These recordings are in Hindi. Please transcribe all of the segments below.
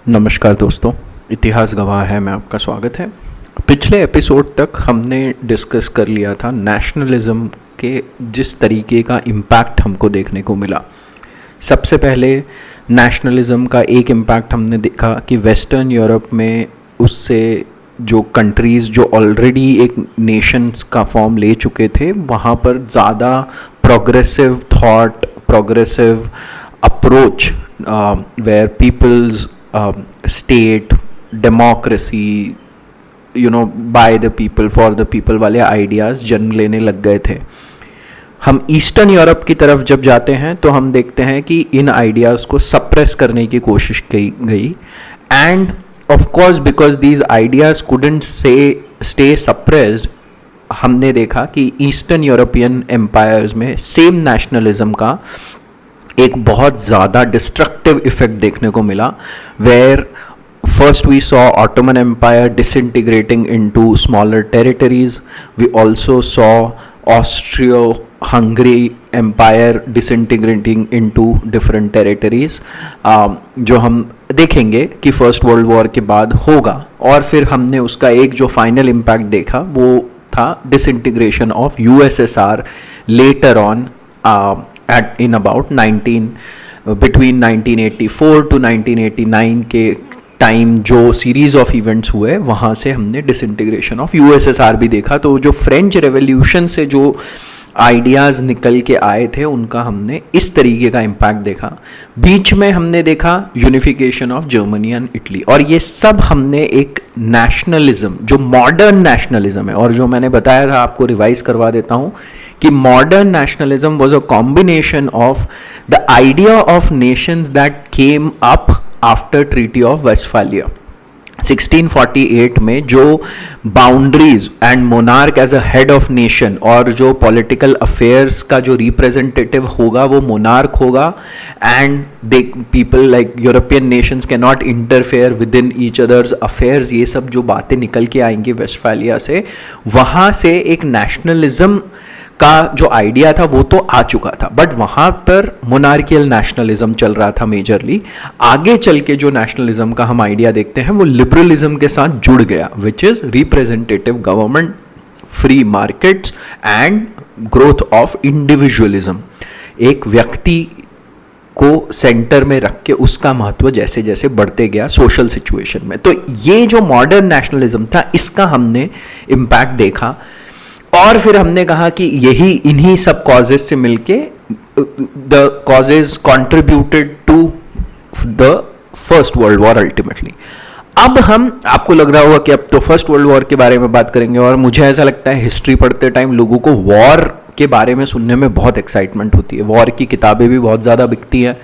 नमस्कार दोस्तों, इतिहास गवाह है में आपका स्वागत है। पिछले एपिसोड तक हमने डिस्कस कर लिया था नेशनलिज्म के जिस तरीके का इम्पैक्ट हमको देखने को मिला। सबसे पहले नेशनलिज्म का एक इम्पैक्ट हमने देखा कि वेस्टर्न यूरोप में उससे जो कंट्रीज़ जो ऑलरेडी एक नेशंस का फॉर्म ले चुके थे, वहाँ पर ज़्यादा progressive thought, progressive approach where people's state, democracy, by the people, for the people वाले आइडियाज़ जन्म लेने लग गए थे। हम ईस्टर्न यूरोप की तरफ जब जाते हैं तो हम देखते हैं कि इन आइडियाज़ को सप्रेस करने की कोशिश की गई, and of course because these ideas couldn't stay suppressed, हमने देखा कि ईस्टर्न यूरोपियन एम्पायर्स में सेम नेशनलिज्म का एक बहुत ज़्यादा डिस्ट्रक्टिव इफेक्ट देखने को मिला, where first we saw Ottoman empire disintegrating into smaller territories, we also saw Austro Hungary empire disintegrating into different territories, जो हम देखेंगे कि फर्स्ट वर्ल्ड वॉर के बाद होगा। और फिर हमने उसका एक जो फाइनल इम्पैक्ट देखा वो था disintegration of USSR later on in about between 1984 to 1989 के टाइम जो सीरीज ऑफ इवेंट्स हुए, वहाँ से हमने डिसइंटीग्रेशन ऑफ यूएसएसआर भी देखा। तो जो फ्रेंच रेवोल्यूशन से जो आइडियाज़ निकल के आए थे उनका हमने इस तरीके का इम्पैक्ट देखा। बीच में हमने देखा unification of Germany and Italy, और ये सब हमने एक नेशनलिज्म जो मॉडर्न नेशनलिज्म है, और जो मैंने बताया था आपको रिवाइज करवा देता हूँ कि modern nationalism was a combination of the idea of nations that came up after Treaty of Westphalia 1648 में, जो boundaries and monarch as a head of nation, और जो पॉलिटिकल अफेयर्स का जो रिप्रेजेंटेटिव होगा वो मोनार्क होगा, and they people like European Nations can not interfere with in each others affairs. ये सब जो बातें निकल के आएंगी वेस्टफालिया से, वहाँ से एक नेशनलिज्म का जो आइडिया था वो तो आ चुका था, बट वहाँ पर मोनार्कियल नेशनलिज्म चल रहा था मेजरली। आगे चल के जो नेशनलिज्म का हम आइडिया देखते हैं वो लिबरलिज्म के साथ जुड़ गया, which is representative government, free markets and growth of individualism. एक व्यक्ति को सेंटर में रख के उसका महत्व जैसे जैसे बढ़ते गया सोशल सिचुएशन में। तो ये जो मॉडर्न नेशनलिज्म था, इसका हमने इम्पैक्ट देखा, और फिर हमने कहा कि यही इन्हीं सब कॉजेज से मिलके the causes contributed to the first world war ultimately. अब आपको लग रहा होगा कि अब तो फर्स्ट वर्ल्ड वॉर के बारे में बात करेंगे, और मुझे ऐसा लगता है हिस्ट्री पढ़ते टाइम लोगों को वॉर के बारे में सुनने में बहुत एक्साइटमेंट होती है। वॉर की किताबें भी बहुत ज़्यादा बिकती हैं,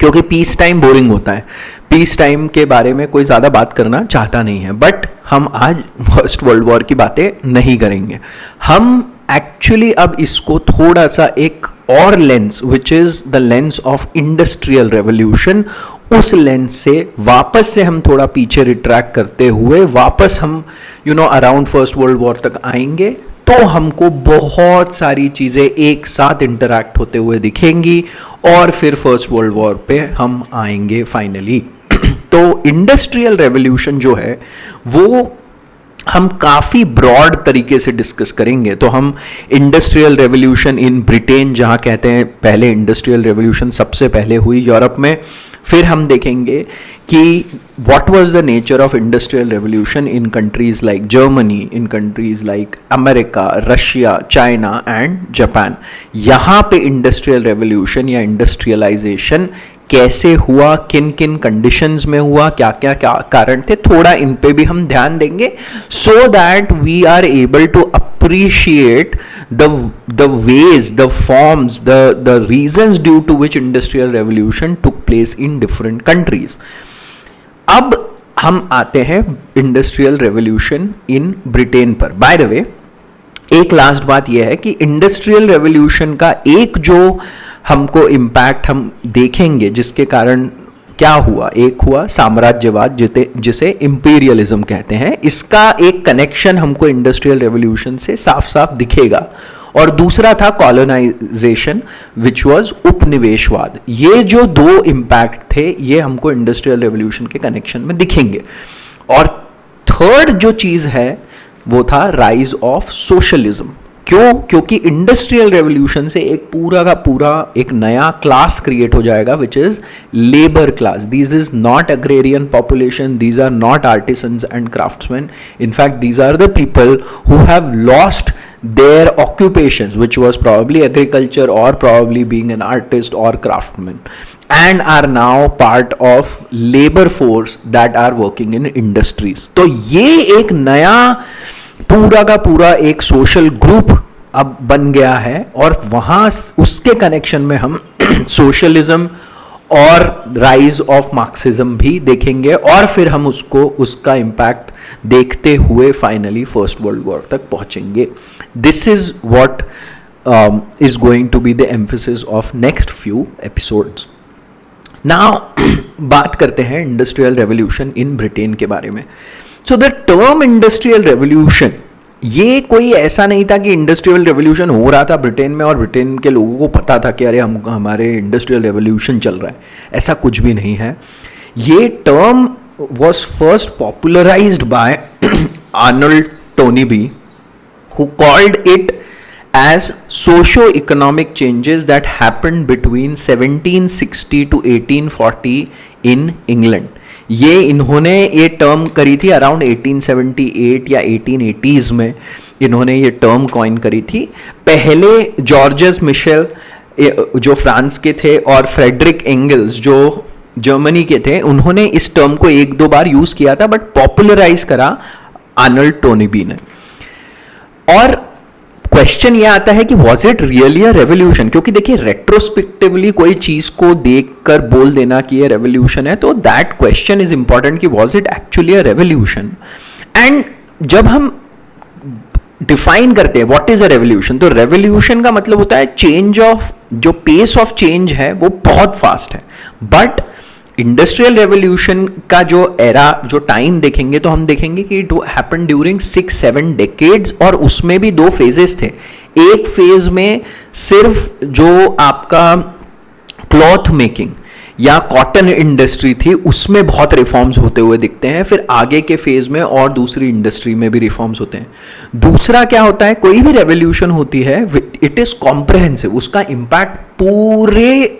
क्योंकि पीस टाइम बोरिंग होता है, पीस टाइम के बारे में कोई ज़्यादा बात करना चाहता नहीं है। बट हम आज फर्स्ट वर्ल्ड वॉर की बातें नहीं करेंगे, हम एक्चुअली अब इसको थोड़ा सा एक और lens, which is the lens of industrial revolution, उस लेंस से वापस से हम थोड़ा पीछे रिट्रैक्ट करते हुए वापस हम अराउंड फर्स्ट वर्ल्ड वॉर तक आएंगे, तो हमको बहुत सारी चीज़ें एक साथ इंटरैक्ट होते हुए दिखेंगी, और फिर फर्स्ट वर्ल्ड वॉर पे हम आएंगे फाइनली। तो इंडस्ट्रियल रेवोल्यूशन जो है वो हम काफ़ी ब्रॉड तरीके से डिस्कस करेंगे। तो हम इंडस्ट्रियल रेवोल्यूशन इन ब्रिटेन, जहाँ कहते हैं पहले इंडस्ट्रियल रेवोल्यूशन सबसे पहले हुई यूरोप में, फिर हम देखेंगे कि what was the nature of industrial revolution in countries like Germany, in countries like America, Russia, China and Japan। यहाँ पे इंडस्ट्रियल रेवोल्यूशन या इंडस्ट्रियलाइजेशन कैसे हुआ, किन किन कंडीशंस में हुआ, क्या क्या क्या कारण थे, थोड़ा इन पे भी हम ध्यान देंगे, so that we are able to appreciate the ways, the forms, the reasons due to which industrial revolution took place in different countries। अब हम आते हैं इंडस्ट्रियल रेवोल्यूशन इन ब्रिटेन पर। बाय द वे, एक लास्ट बात यह है कि इंडस्ट्रियल रेवोल्यूशन का एक जो हमको इम्पैक्ट हम देखेंगे, जिसके कारण क्या हुआ, एक हुआ साम्राज्यवाद जिसे इंपीरियलिज्म कहते हैं। इसका एक कनेक्शन हमको इंडस्ट्रियल रेवोल्यूशन से साफ साफ दिखेगा, और दूसरा था कॉलोनाइजेशन विच वाज उपनिवेशवाद। ये जो दो इम्पैक्ट थे ये हमको इंडस्ट्रियल रेवोल्यूशन के कनेक्शन में दिखेंगे। और थर्ड जो चीज है वो था राइज ऑफ सोशलिज्म। क्यों? क्योंकि इंडस्ट्रियल रेवोल्यूशन से एक पूरा का पूरा एक नया क्लास क्रिएट हो जाएगा which is labour class. This is not agrarian population, these are not artisans and craftsmen, in fact these are the people who have lost their occupations, which was probably agriculture or probably being an artist or craftsman, and are now part of labor force that are working in industries. तो ये एक नया पूरा का पूरा एक सोशल ग्रुप अब बन गया है, और वहाँ उसके कनेक्शन में हम सोशलिज्म और राइज ऑफ मार्क्सिज्म भी देखेंगे, और फिर हम उसका इम्पैक्ट देखते हुए फाइनली फर्स्ट वर्ल्ड वॉर तक पहुंचेंगे। This is what is going to be the emphasis of next few episodes. Now बात करते हैं इंडस्ट्रियल रेवोल्यूशन इन ब्रिटेन के बारे में। So the term industrial revolution, ये कोई ऐसा नहीं था कि इंडस्ट्रियल रेवोल्यूशन हो रहा था ब्रिटेन में और ब्रिटेन के लोगों को पता था कि अरे हमारे इंडस्ट्रियल रेवोल्यूशन चल रहा है, ऐसा कुछ भी नहीं है। ये term was first popularized by Arnold Toynbee, who called it as socio-economic changes that happened between 1760 to 1840 in England. ये इन्होंने ये टर्म करी थी अराउंड 1878 या 1880s में इन्होंने ये टर्म कॉइन करी थी। पहले जॉर्जस मिशेल जो फ्रांस के थे और फ्रेडरिक एंगल्स जो जर्मनी के थे, उन्होंने इस टर्म को एक दो बार यूज किया था, बट पॉपुलराइज करा आर्नल्ड टोनीबी ने। और क्वेश्चन ये आता है कि was it really a revolution? क्योंकि देखिए रेट्रोस्पेक्टिवली कोई चीज को देखकर बोल देना कि ये रेवोल्यूशन है, तो दैट क्वेश्चन इज इंपॉर्टेंट कि was it actually a revolution. And जब हम डिफाइन करते हैं व्हाट इज अ रेवोल्यूशन, तो रेवोल्यूशन का मतलब होता है चेंज ऑफ, जो पेस ऑफ चेंज है वो बहुत फास्ट है। बट इंडस्ट्रियल रेवोल्यूशन का जो एरा, जो टाइम देखेंगे तो हम देखेंगे कि इट हैपेंड ड्यूरिंग 6-7 डेकेड्स, और उसमें भी दो फेजेस थे। एक फेज में सिर्फ जो आपका क्लॉथ मेकिंग या कॉटन इंडस्ट्री थी उसमें बहुत रिफॉर्म्स होते हुए दिखते हैं, फिर आगे के फेज में और दूसरी इंडस्ट्री में भी रिफॉर्म्स होते हैं। दूसरा क्या होता है, कोई भी रेवोल्यूशन होती है इट इज कॉम्प्रहेंसिव, उसका इंपैक्ट पूरे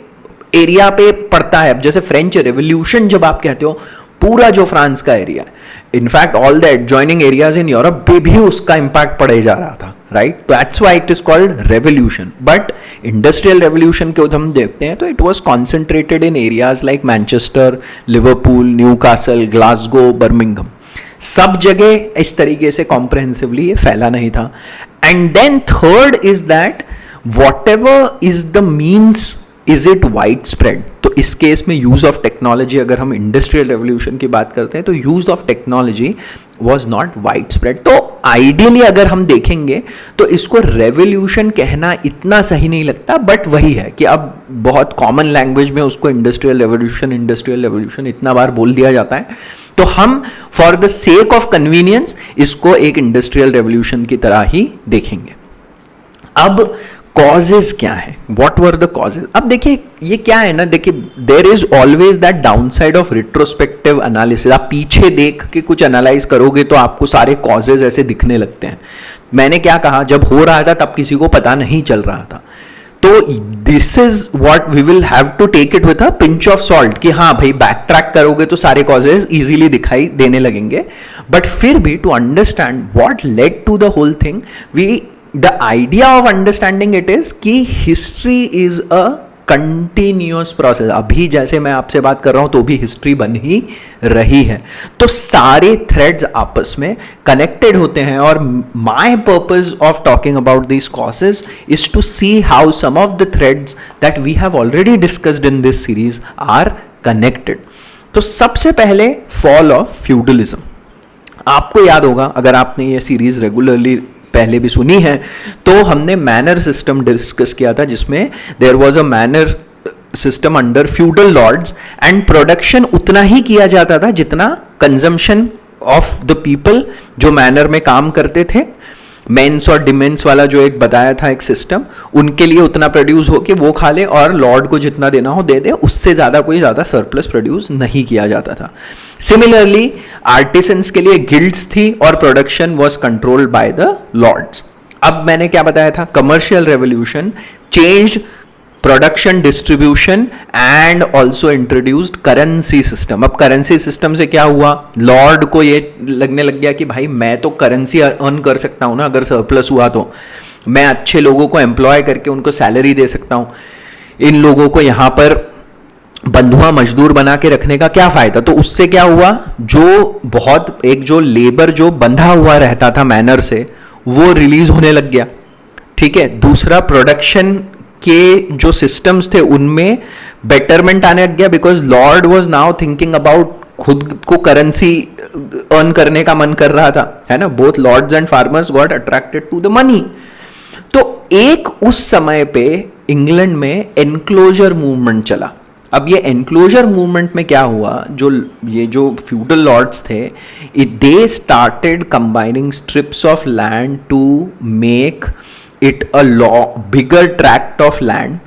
एरिया पे पड़ता है। अब जैसे फ्रेंच रेवोल्यूशन जब आप कहते हो, पूरा जो फ्रांस का एरिया है, in fact all the adjoining areas in Europe पे भी उसका इंपैक्ट पड़े जा रहा था, राइट? तो that's why it is called revolution. But industrial revolution के हम देखते हैं तो it was concentrated in areas like Manchester, Liverpool, Newcastle, Glasgow, Birmingham, सब जगह इस तरीके से कॉम्प्रहेंसिवली ये फैला नहीं था। And then third is that whatever is the means, is it wide spread? तो इस केस में यूज ऑफ टेक्नोलॉजी, अगर हम इंडस्ट्रियल रेवोल्यूशन की बात करते हैं तो use of technology was not wide spread. तो आइडियली अगर हम देखेंगे तो इसको रेवोल्यूशन कहना इतना सही नहीं लगता, बट वही है कि अब बहुत कॉमन लैंग्वेज में उसको इंडस्ट्रियल रेवोल्यूशन इतना बार बोल दिया जाता है, तो हम for the sake of convenience इसको एक इंडस्ट्रियल रेवोल्यूशन की तरह ही देखेंगे। अब कॉजेज क्या है, व्हाट वर द कॉजेज? अब देखिए ये क्या है ना, देखिए there is always that down side of retrospective analysis. आप पीछे देख के कुछ एनालाइज करोगे तो आपको सारे कॉजेज ऐसे दिखने लगते हैं। मैंने क्या कहा, जब हो रहा था तब किसी को पता नहीं चल रहा था, तो this is what we will have to take it with a pinch of salt कि हाँ भाई बैक ट्रैक करोगे तो सारे कॉजेज इजीली दिखाई देने लगेंगे। बट फिर भी to understand what led to the whole thing, the idea of understanding it is कि history is a continuous process। अभी जैसे मैं आपसे बात कर रहा हूं तो भी हिस्ट्री बन ही रही है, तो सारे थ्रेड्स आपस में कनेक्टेड होते हैं। और my purpose of talking about these causes is to see how some of the threads that we have already discussed in this series are connected। तो सबसे पहले फॉल ऑफ फ्यूडलिज्म। आपको याद होगा, अगर आपने ये सीरीज रेगुलरली पहले भी सुनी है, तो हमने मैनर सिस्टम डिस्कस किया था जिसमें there was a manor system under feudal lords and production उतना ही किया जाता था जितना कंजम्पशन ऑफ द पीपल जो मैनर में काम करते थे। मेंस और डिमेंस वाला जो एक बताया था एक सिस्टम, उनके लिए उतना प्रोड्यूस हो कि वो खा ले और लॉर्ड को जितना देना हो दे दे, उससे ज़्यादा कोई ज़्यादा सरप्लस प्रोड्यूस नहीं किया जाता था। सिमिलरली आर्टिसंस के लिए गिल्ड्स थी और production was controlled by the lords. अब मैंने क्या बताया था, commercial revolution changed production, distribution and also introduced currency system. अब करेंसी सिस्टम से क्या हुआ, लॉर्ड को ये लगने लग गया कि भाई मैं तो करेंसी अर्न कर सकता हूं ना, अगर सरप्लस हुआ तो मैं अच्छे लोगों को एम्प्लॉय करके उनको सैलरी दे सकता हूं, इन लोगों को यहां पर बंधुआ मजदूर बना के रखने का क्या फायदा। तो उससे क्या हुआ, जो बहुत एक जो लेबर जो बंधा हुआ रहता था मैनर से, वो रिलीज होने लग गया। ठीक है, दूसरा प्रोडक्शन के जो सिस्टम्स थे उनमें बेटरमेंट आने लग गया, because Lord was now thinking about खुद को करेंसी अर्न करने का मन कर रहा था, है ना। Both lords and farmers got attracted to the money. तो एक उस समय पे इंग्लैंड में एनक्लोजर मूवमेंट चला। अब ये एनक्लोजर मूवमेंट में क्या हुआ, जो ये जो फ्यूडल लॉर्ड्स थे, they started combining strips of land to make it a bigger tract of land,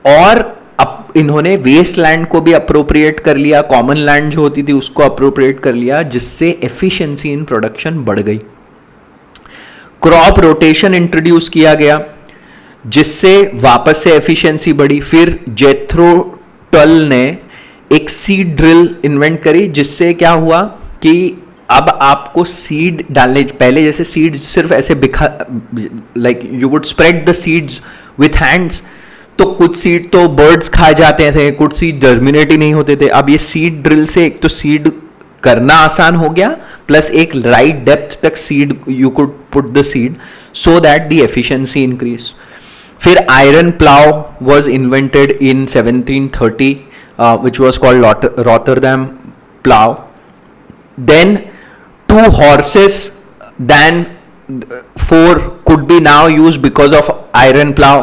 और अब इन्होंने वेस्ट लैंड को भी अप्रोप्रिएट कर लिया, कॉमन लैंड जो होती थी उसको अप्रोप्रिएट कर लिया, जिससे एफिशिएंसी इन प्रोडक्शन बढ़ गई। क्रॉप रोटेशन इंट्रोड्यूस किया गया, जिससे वापस से एफिशिएंसी बढ़ी। फिर जेथरो टल ने एक सीड ड्रिल इन्वेंट करी, जिससे क्या हुआ कि अब आपको सीड डालने, पहले जैसे सीड सिर्फ ऐसे बिखा, like you would spread the seeds with hands, तो कुछ सीड तो बर्ड्स खा जाते थे, कुछ सीड जर्मिनेट ही नहीं होते थे। अब ये सीड ड्रिल से एक तो सीड करना आसान हो गया, प्लस एक राइट डेप्थ तक seed you could put the seed, so that the efficiency increase. फिर iron plough was invented in 1730 which was called Rotterdam plough. Then 2 horses than 4 could be now used because of iron plow,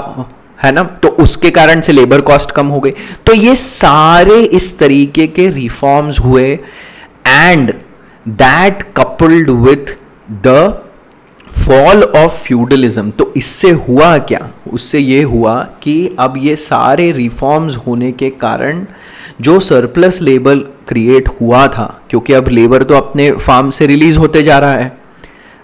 है ना। तो उसके कारण से लेबर कॉस्ट कम हो गई। तो ये सारे इस तरीके के रिफॉर्म्स हुए, and that coupled with the fall of feudalism. तो इससे हुआ क्या, उससे ये हुआ कि अब ये सारे रिफॉर्म्स होने के कारण जो सरप्लस लेबर क्रिएट हुआ था, क्योंकि अब लेबर तो अपने फार्म से रिलीज होते जा रहा है,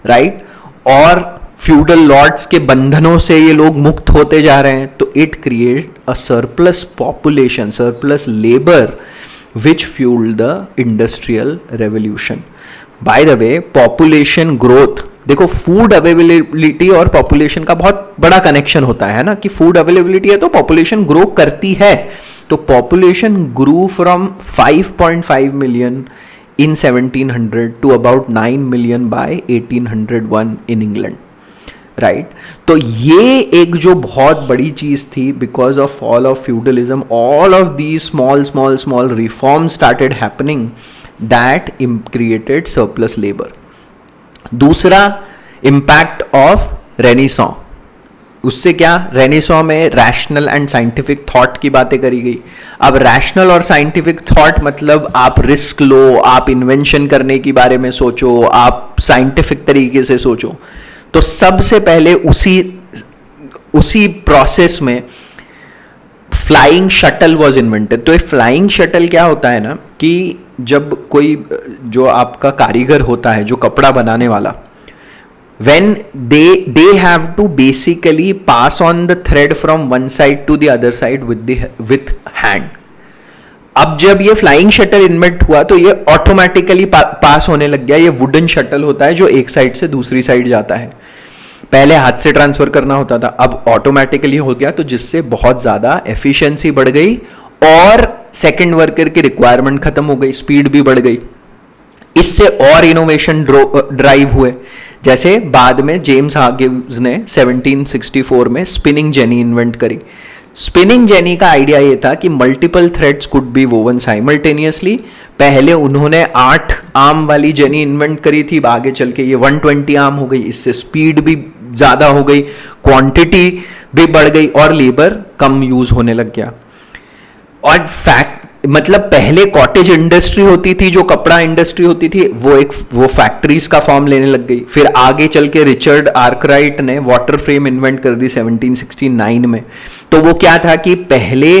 राइट, और फ्यूडल लॉर्ड्स के बंधनों से ये लोग मुक्त होते जा रहे हैं, तो it create a surplus population, surplus labour, which fuelled the industrial revolution. By the way, population growth, देखो फूड अवेलेबिलिटी और पॉपुलेशन का बहुत बड़ा कनेक्शन होता है ना, कि फूड अवेलेबिलिटी है तो पॉपुलेशन ग्रो करती है। तो population grew from 5.5 million in 1700 to about 9 million by 1801 in England, right. तो ये एक जो बहुत बड़ी चीज थी, because of fall of feudalism, all of these small reforms started happening that created surplus labour. दूसरा, इम्पैक्ट ऑफ रेनेसां। उससे क्या, रेनेसां में रैशनल एंड साइंटिफिक थॉट की बातें करी गई। अब रैशनल और साइंटिफिक थॉट मतलब आप रिस्क लो, आप इन्वेंशन करने के बारे में सोचो, आप साइंटिफिक तरीके से सोचो। तो सबसे पहले उसी प्रोसेस में फ्लाइंग शटल वॉज इन्वेंटेड। तो फ्लाइंग शटल क्या होता है ना, कि जब कोई जो आपका कारीगर होता है, जो कपड़ा बनाने वाला, when they have to basically pass on the thread from one side to the other side with hand. अब जब ये फ्लाइंग शटल इन्वेंट हुआ तो ये ऑटोमेटिकली पास होने लग गया। ये वुडन शटल होता है जो एक साइड से दूसरी साइड जाता है, पहले हाथ से ट्रांसफर करना होता था, अब ऑटोमेटिकली हो गया, तो जिससे बहुत ज्यादा एफिशिएंसी बढ़ गई और सेकंड वर्कर की रिक्वायरमेंट खत्म हो गई, स्पीड भी बढ़ गई। इससे और इनोवेशन ड्राइव हुए, जैसे बाद में जेम्स हागिव्स ने 1764 में स्पिनिंग जेनी इन्वेंट करी। स्पिनिंग जेनी का आइडिया ये था कि multiple threads could be woven simultaneously. पहले उन्होंने 8 आर्म वाली जेनी इन्वेंट करी थी, आगे चल के ये 120 आर्म हो गई। इससे स्पीड भी ज्यादा हो गई, क्वांटिटी भी बढ़ गई और लेबर कम यूज होने लग गया। और मतलब पहले कॉटेज इंडस्ट्री होती थी, जो कपड़ा इंडस्ट्री होती थी, वो फैक्ट्रीज का फॉर्म लेने लग गई। फिर आगे चल के रिचर्ड आर्कराइट ने वाटर फ्रेम इन्वेंट कर दी 1769 में। तो वो क्या था कि पहले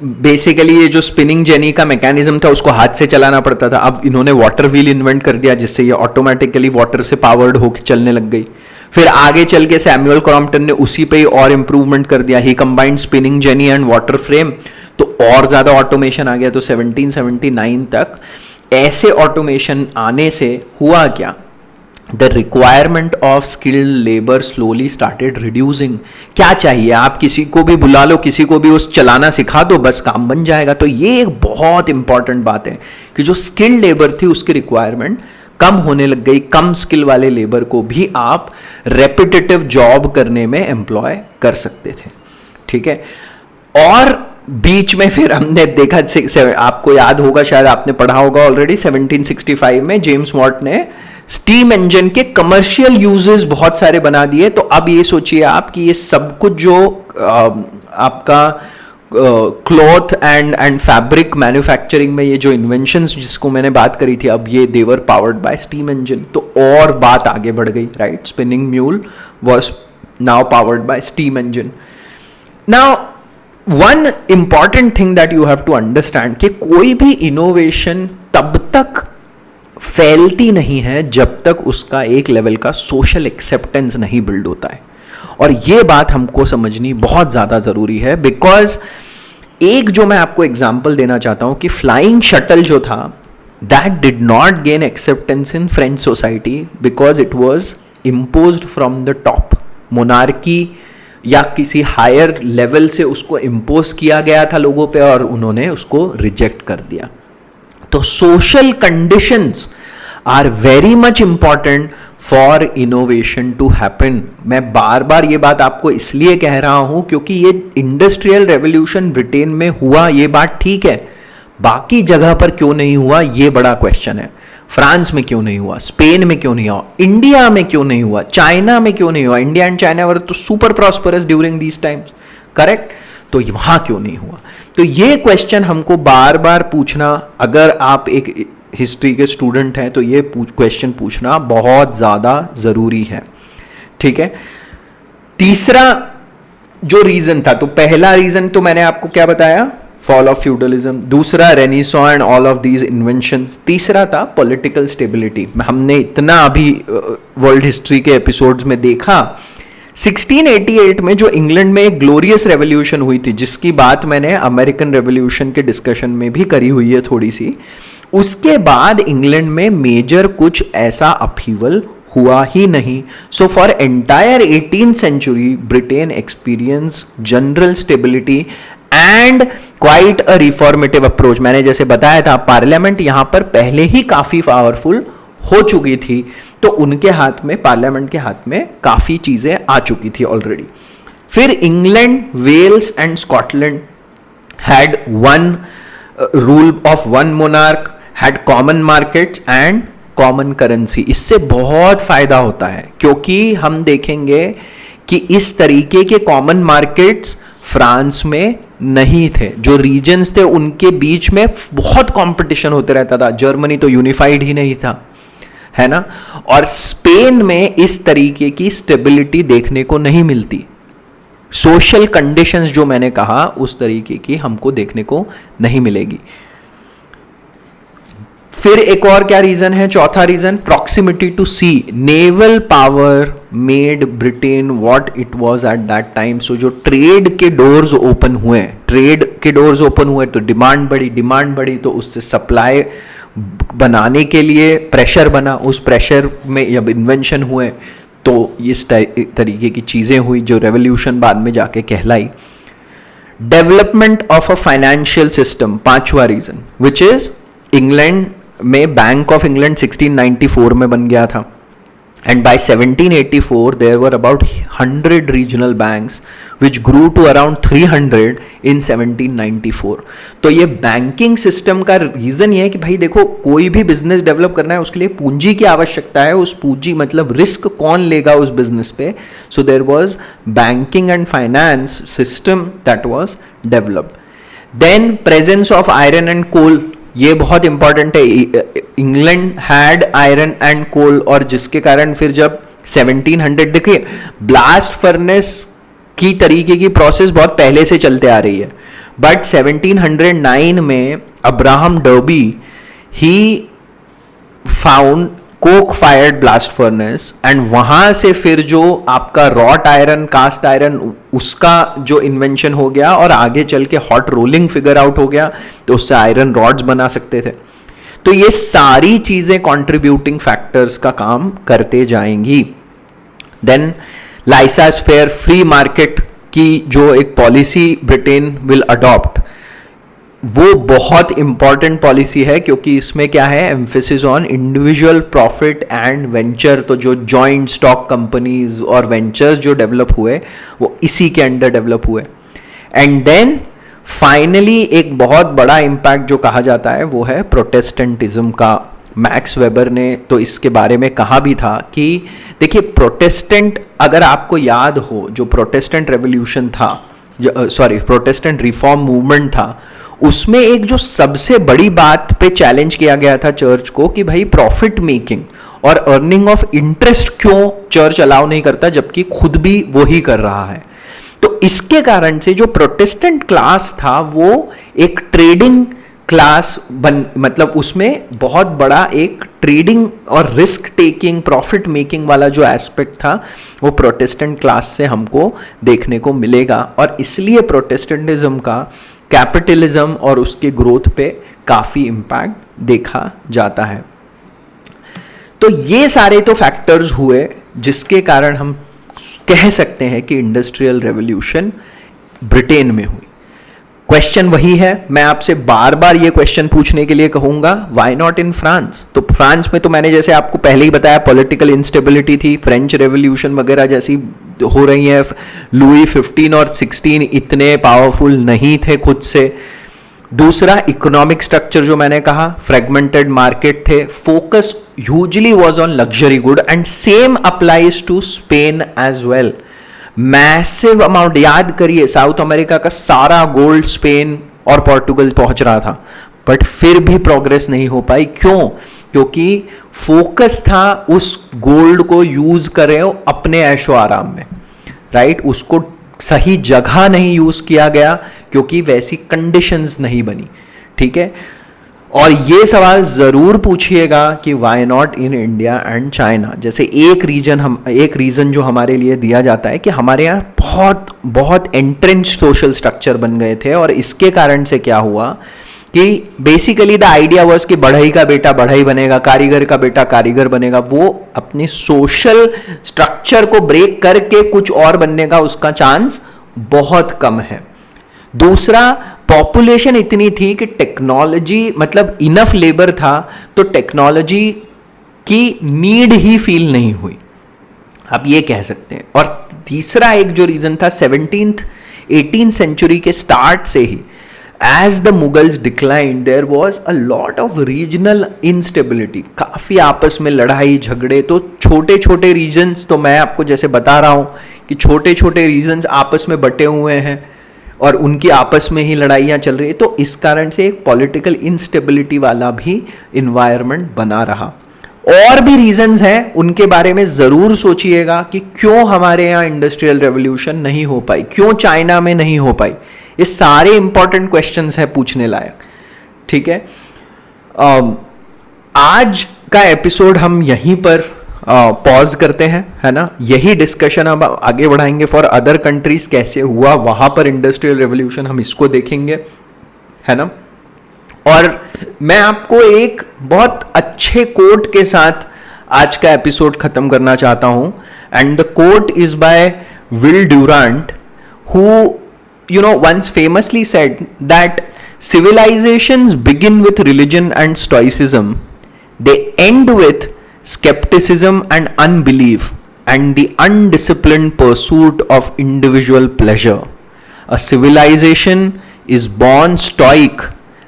बेसिकली ये जो स्पिनिंग जेनी का मैकेनिज्म था उसको हाथ से चलाना पड़ता था, अब इन्होंने वाटर व्हील इन्वेंट कर दिया जिससे ये ऑटोमेटिकली वाटर से पावर्ड होकर चलने लग गई। फिर आगे चल के सैमुअल क्रॉम्पटन ने उसी पे ही और इंप्रूवमेंट कर दिया, ही combined spinning jenny and water frame, तो और ज्यादा ऑटोमेशन आ गया। तो 1779 तक ऐसे ऑटोमेशन आने से हुआ क्या, the requirement of skilled labour slowly started reducing. क्या चाहिए, आप किसी को भी बुला लो, किसी को भी उस चलाना सिखा दो, बस काम बन जाएगा। तो ये एक बहुत इंपॉर्टेंट बात है कि जो स्किल्ड लेबर थी उसकी रिक्वायरमेंट कम होने लग गई। कम स्किल वाले लेबर को भी आप रेपिटेटिव जॉब करने में एम्प्लॉय कर सकते थे, ठीक है। और बीच में फिर हमने देखा, आपको याद होगा, शायद आपने पढ़ा होगा ऑलरेडी, 1765 में जेम्स वॉट ने स्टीम इंजन के कमर्शियल यूजेस बहुत सारे बना दिए। तो अब ये सोचिए आप कि ये सब कुछ जो आपका क्लॉथ एंड फैब्रिक मैन्युफैक्चरिंग में ये जो इन्वेंशंस जिसको मैंने बात करी थी, अब ये they were powered by steam engine. तो और बात आगे बढ़ गई, right. Spinning mule was now powered by steam engine. Now one important thing that you have to understand कि कोई भी इनोवेशन तब तक फैलती नहीं है जब तक उसका एक लेवल का सोशल एक्सेप्टेंस नहीं बिल्ड होता है। और ये बात हमको समझनी बहुत ज़्यादा ज़रूरी है, बिकॉज एक जो मैं आपको एग्जांपल देना चाहता हूं कि फ्लाइंग शटल जो था, that did not gain acceptance in French society because it was imposed from the top. Monarchy या किसी हायर लेवल से उसको इम्पोज किया गया था लोगों पे और उन्होंने उसको रिजेक्ट कर दिया। तो social conditions are very much important for innovation to happen. मैं बार बार ये बात आपको इसलिए कह रहा हूं क्योंकि ये इंडस्ट्रियल रेवोल्यूशन ब्रिटेन में हुआ, ये बात ठीक है, बाकी जगह पर क्यों नहीं हुआ ये बड़ा क्वेश्चन है। फ्रांस में क्यों नहीं हुआ, स्पेन में क्यों नहीं हुआ, इंडिया में क्यों नहीं हुआ, चाइना में क्यों नहीं हुआ। इंडिया एंड चाइना वर तो super prosperous during these times, correct. तो वहां क्यों नहीं हुआ। तो ये क्वेश्चन हमको बार बार पूछना, अगर आप एक हिस्ट्री के स्टूडेंट हैं तो ये क्वेश्चन पूछना बहुत ज्यादा जरूरी है, ठीक है। तीसरा जो रीजन था, तो पहला रीजन तो मैंने आपको क्या बताया, फॉल ऑफ फ्यूडलिज्म। दूसरा renaissance and all of these inventions. तीसरा था पॉलिटिकल स्टेबिलिटी। हमने इतना अभी वर्ल्ड हिस्ट्री के एपिसोड्स में देखा। 1688 में जो इंग्लैंड में एक ग्लोरियस रेवोल्यूशन हुई थी, जिसकी बात मैंने अमेरिकन रेवोल्यूशन के डिस्कशन में भी करी हुई है थोड़ी सी, उसके बाद इंग्लैंड में मेजर कुछ ऐसा अपहीवल हुआ ही नहीं। So for entire 18th century Britain experience general stability and quite a reformative approach. मैंने जैसे बताया था, पार्लियामेंट यहां पर पहले ही काफी पावरफुल हो चुकी थी, तो उनके हाथ में, पार्लियामेंट के हाथ में काफी चीजें आ चुकी थी ऑलरेडी। फिर England, Wales and Scotland had one rule of one monarch, had common markets and common currency. इससे बहुत फायदा होता है क्योंकि हम देखेंगे कि इस तरीके के कॉमन मार्केट्स फ्रांस में नहीं थे। जो रीजन्स थे उनके बीच में बहुत कंपटीशन होते रहता था। जर्मनी तो यूनिफाइड ही नहीं था, है ना। और स्पेन में इस तरीके की स्टेबिलिटी देखने को नहीं मिलती। सोशल कंडीशंस जो मैंने कहा उस तरीके की हमको देखने को नहीं मिलेगी। फिर एक और क्या रीजन है, चौथा reason, proximity to sea. Naval power made Britain what it was at that time. So जो ट्रेड के डोर्स ओपन हुए तो डिमांड बढ़ी तो उससे सप्लाई बनाने के लिए प्रेशर बना, उस प्रेशर में जब इन्वेंशन हुए तो इस तरीके की चीजें हुई जो रेवोल्यूशन बाद में जाके कहलाई। Development of a financial system, पांचवा रीजन, विच इज इंग्लैंड में बैंक ऑफ इंग्लैंड 1694 में बन गया था, and by 1784 there were about 100 regional banks which grew to around 300 in 1794। तो ये बैंकिंग सिस्टम का रीजन ये है कि भाई देखो, कोई भी बिजनेस डेवलप करना है उसके लिए पूंजी की आवश्यकता है। उस पूंजी मतलब रिस्क कौन लेगा उस बिजनेस पे। So there was banking and finance system that was developed. Then presence of iron and coal, ये बहुत इंपॉर्टेंट है। England had iron and coal, और जिसके कारण फिर जब 1700, देखिए ब्लास्ट फर्नेस की तरीके की प्रोसेस बहुत पहले से चलते आ रही है, बट 1709 में Abraham Darby he found Coke fired blast furnace, and वहां से फिर जो आपका रॉट आयरन, कास्ट आयरन, उसका जो इन्वेंशन हो गया, और आगे चल के हॉट रोलिंग फिगर आउट हो गया, तो उससे आयरन रॉड्स बना सकते थे। तो ये सारी चीजें कंट्रीब्यूटिंग फैक्टर्स का काम करते जाएंगी। Then laissez faire free market की जो एक पॉलिसी ब्रिटेन विल अडॉप्ट, वो बहुत इंपॉर्टेंट पॉलिसी है, क्योंकि इसमें क्या है, emphasis on individual profit and venture. तो जो जॉइंट स्टॉक कंपनीज और वेंचर्स जो डेवलप हुए वो इसी के अंडर डेवलप हुए। एंड देन फाइनली एक बहुत बड़ा इंपैक्ट जो कहा जाता है वो है प्रोटेस्टेंटिज्म का। मैक्स वेबर ने तो इसके बारे में कहा भी था कि देखिए प्रोटेस्टेंट, अगर आपको याद हो जो प्रोटेस्टेंट रेवोल्यूशन था, प्रोटेस्टेंट रिफॉर्म मूवमेंट था, उसमें एक जो सबसे बड़ी बात पे चैलेंज किया गया था चर्च को कि भाई प्रॉफिट मेकिंग और अर्निंग ऑफ इंटरेस्ट क्यों चर्च अलाउ नहीं करता, जबकि खुद भी वो ही कर रहा है। तो इसके कारण से जो प्रोटेस्टेंट क्लास था वो एक ट्रेडिंग क्लास मतलब उसमें बहुत बड़ा एक ट्रेडिंग और रिस्क टेकिंग, प्रॉफिट मेकिंग वाला जो एस्पेक्ट था वो प्रोटेस्टेंट क्लास से हमको देखने को मिलेगा, और इसलिए प्रोटेस्टेंटिज्म का कैपिटलिज्म और उसके ग्रोथ पे काफ़ी इम्पैक्ट देखा जाता है। तो ये सारे तो फैक्टर्स हुए जिसके कारण हम कह सकते हैं कि इंडस्ट्रियल रेवोल्यूशन ब्रिटेन में हुई। क्वेश्चन वही है, मैं आपसे बार बार ये क्वेश्चन पूछने के लिए कहूंगा, व्हाई नॉट इन फ्रांस? तो फ्रांस में तो मैंने जैसे आपको पहले ही बताया पॉलिटिकल इंस्टेबिलिटी थी, फ्रेंच रेवोल्यूशन वगैरह जैसी हो रही है, लुई 15 और 16 इतने पावरफुल नहीं थे खुद से। दूसरा इकोनॉमिक स्ट्रक्चर जो मैंने कहा, फ्रेगमेंटेड मार्केट थे, focus hugely was on luxury good, and same applies to Spain as well. Massive amount, याद करिए साउथ अमेरिका का सारा गोल्ड स्पेन और पोर्टुगल पहुंच रहा था, बट फिर भी प्रोग्रेस नहीं हो पाई। क्यों? क्योंकि फोकस था उस गोल्ड को यूज करें अपने ऐशो आराम में, राइट? उसको सही जगह नहीं यूज किया गया क्योंकि वैसी कंडीशंस नहीं बनी, ठीक है? और ये सवाल जरूर पूछिएगा कि why not in India and China. जैसे एक रीजन जो हमारे लिए दिया जाता है कि हमारे यहाँ बहुत बहुत एंट्रेंच सोशल स्ट्रक्चर बन गए थे, और इसके कारण से क्या हुआ कि बेसिकली द आइडिया वाज कि बढ़ई का बेटा बढ़ई बनेगा, कारीगर का बेटा कारीगर बनेगा। वो अपने सोशल स्ट्रक्चर को ब्रेक करके कुछ और बनने का उसका चांस बहुत कम है। दूसरा, पॉपुलेशन इतनी थी कि टेक्नोलॉजी, मतलब इनफ लेबर था तो टेक्नोलॉजी की नीड ही फील नहीं हुई, आप ये कह सकते हैं। और तीसरा एक जो रीजन था, 18th सेंचुरी के स्टार्ट से ही as the Mughals decline there was a lot of regional instability, काफ़ी आपस में लड़ाई झगड़े। तो छोटे छोटे रीजन्स, तो मैं आपको जैसे बता रहा हूँ कि छोटे छोटे रीजन्स आपस में बटे हुए हैं और उनकी आपस में ही लड़ाइयाँ चल रही है, तो इस कारण से एक पॉलिटिकल इंस्टेबिलिटी वाला भी इन्वायरमेंट बना रहा। और भी रीजंस हैं, उनके बारे में ज़रूर सोचिएगा कि क्यों हमारे यहाँ इंडस्ट्रियल रेवोल्यूशन नहीं हो पाई, क्यों चाइना में नहीं हो पाई। ये सारे इंपॉर्टेंट क्वेश्चंस हैं पूछने लायक, ठीक है? आज का एपिसोड हम यहीं पर पॉज करते हैं, है ना? यही डिस्कशन अब आगे बढ़ाएंगे फॉर अदर कंट्रीज, कैसे हुआ वहां पर इंडस्ट्रियल रेवोल्यूशन, हम इसको देखेंगे, है ना? और मैं आपको एक बहुत अच्छे कोट के साथ आज का एपिसोड खत्म करना चाहता हूं, and the quote is by Will Durant, who once famously said that civilizations begin with religion and stoicism, they end with skepticism and unbelief and the undisciplined pursuit of individual pleasure. A civilization is born stoic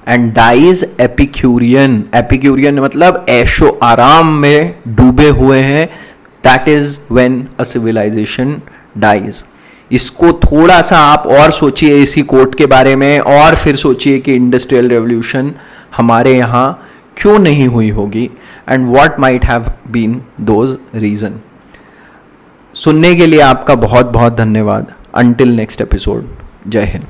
and dies epicurean. Epicurean मतलब ऐशो आराम में डूबे हुए हैं, that is when a civilization dies. इसको थोड़ा सा आप और सोचिए इसी कोट के बारे में, और फिर सोचिए कि इंडस्ट्रियल रेवोल्यूशन हमारे यहाँ क्यों नहीं हुई होगी and what might have been those reason. सुनने के लिए आपका बहुत बहुत धन्यवाद। अंटिल नेक्स्ट एपिसोड, जय हिंद।